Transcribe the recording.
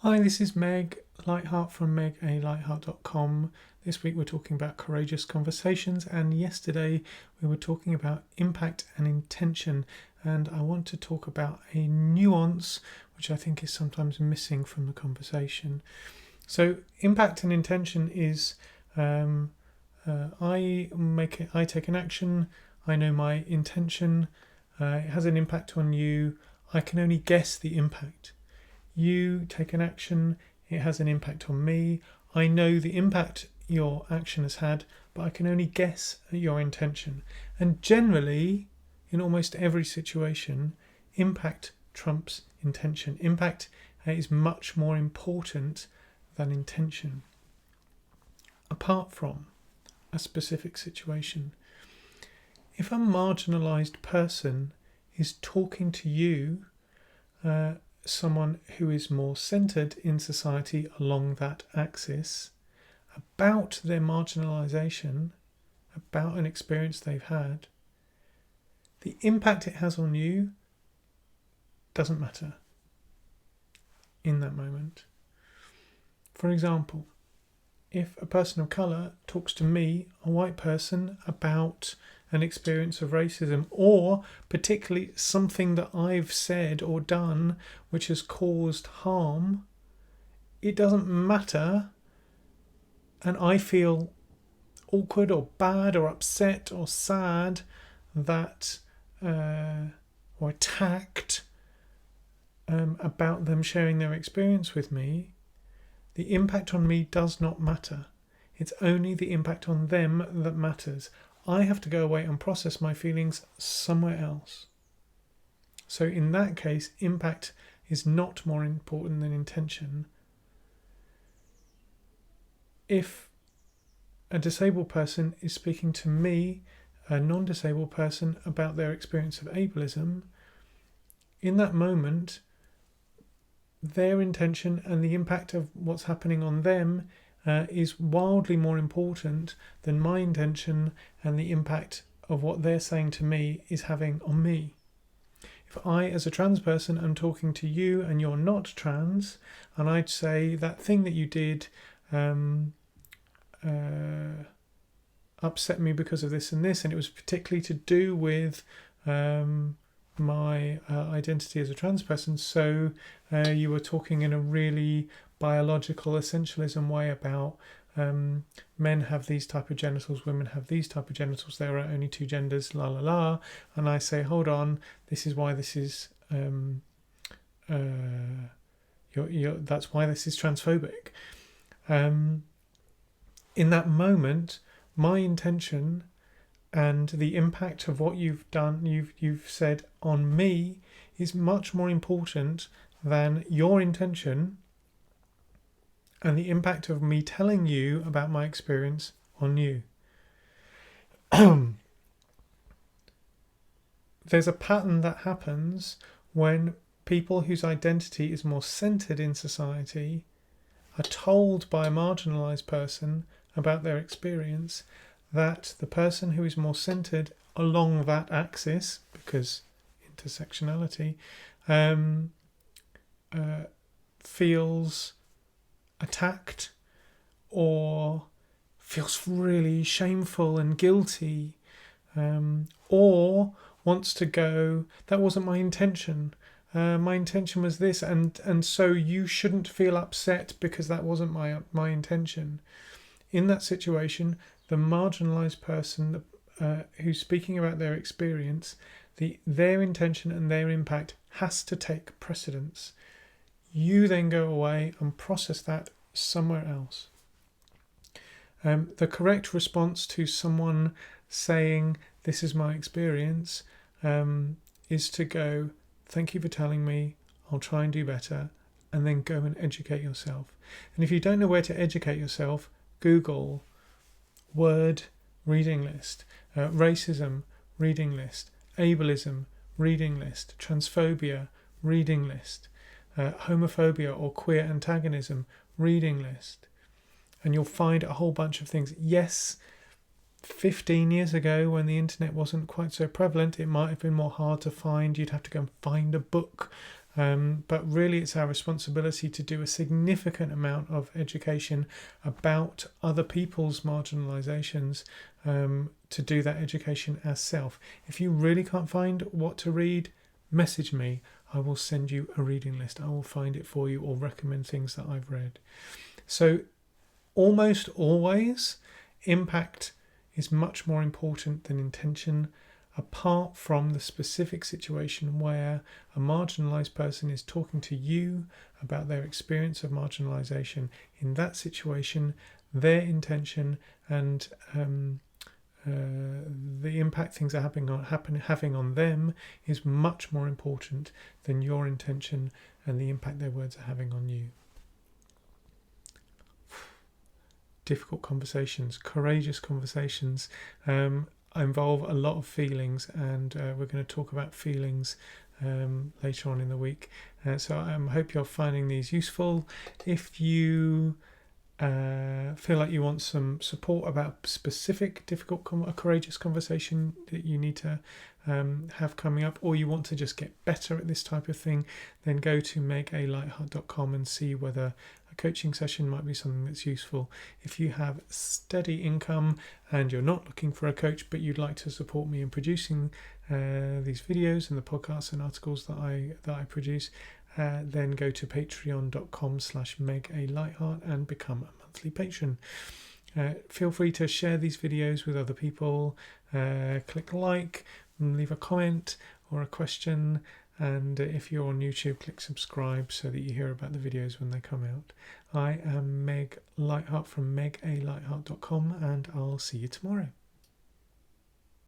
Hi, this is Meg Lightheart from megalightheart.com. This week we're talking about courageous conversations, and yesterday we were talking about impact and intention, and I want to talk about a nuance which I think is sometimes missing from the conversation. So, impact and intention is I take an action, I know my intention, it has an impact on you, I can only guess the impact. You take an action, it has an impact on me. I know the impact your action has had, but I can only guess at your intention. And generally, in almost every situation, impact trumps intention. Impact is much more important than intention. Apart from a specific situation, if a marginalised person is talking to you, someone who is more centred in society along that axis, about their marginalisation, about an experience they've had, the impact it has on you doesn't matter in that moment. For example, if a person of colour talks to me, a white person, about an experience of racism, or particularly something that I've said or done which has caused harm, it doesn't matter, and I feel awkward or bad or upset or sad that or attacked about them sharing their experience with me, the impact on me does not matter. It's only the impact on them that matters. I have to go away and process my feelings somewhere else. So in that case, impact is not more important than intention. If a disabled person is speaking to me, a non-disabled person, about their experience of ableism, in that moment, their intention and the impact of what's happening on them is wildly more important than my intention and the impact of what they're saying to me is having on me. If I, as a trans person, am talking to you and you're not trans, and I'd say that thing that you did upset me because of this and this, and it was particularly to do with my identity as a trans person, so you were talking in a really biological essentialism way about men have these type of genitals, women have these type of genitals, there are only two genders, la la la, and I say, hold on, this is why this is that's why this is transphobic. In that moment, my intention and the impact of what you've done, you've said on me, is much more important than your intention and the impact of me telling you about my experience on you. There's a pattern that happens when people whose identity is more centred in society are told by a marginalised person about their experience, that the person who is more centred along that axis, because intersectionality, feels attacked or feels really shameful and guilty, or wants to go, that wasn't my intention. My intention was this, and so you shouldn't feel upset because that wasn't my intention. In that situation, the marginalised person who's speaking about their experience, their intention and their impact has to take precedence. You then go away and process that somewhere else. The correct response to someone saying, this is my experience, is to go, thank you for telling me, I'll try and do better, and then go and educate yourself. And if you don't know where to educate yourself, Google word reading list, racism reading list, ableism reading list, transphobia reading list, homophobia or queer antagonism reading list, and you'll find a whole bunch of things. Yes, 15 years ago, when the internet wasn't quite so prevalent, it might have been more hard to find. You'd have to go and find a book But really it's our responsibility to do a significant amount of education about other people's marginalizations, to do that education as self. If you really can't find what to read, message me. I will send you a reading list. I will find it for you or recommend things that I've read. So almost always impact is much more important than intention, apart from the specific situation where a marginalised person is talking to you about their experience of marginalisation. In that situation, their intention and the impact things are having on them is much more important than your intention and the impact their words are having on you. Difficult conversations, courageous conversations, involve a lot of feelings, and we're going to talk about feelings later on in the week. So I hope you're finding these useful. If you feel like you want some support about specific difficult courageous conversation that you need to have coming up, or you want to just get better at this type of thing, then go to megalightheart.com and see whether a coaching session might be something that's useful. If you have steady income and you're not looking for a coach, but you'd like to support me in producing these videos and the podcasts and articles that I produce, then go to patreon.com/megalightheart and become a monthly patron. Feel free to share these videos with other people, click like, leave a comment or a question, and if you're on YouTube, click subscribe so that you hear about the videos when they come out. I am Meg Lightheart from megalightheart.com, and I'll see you tomorrow.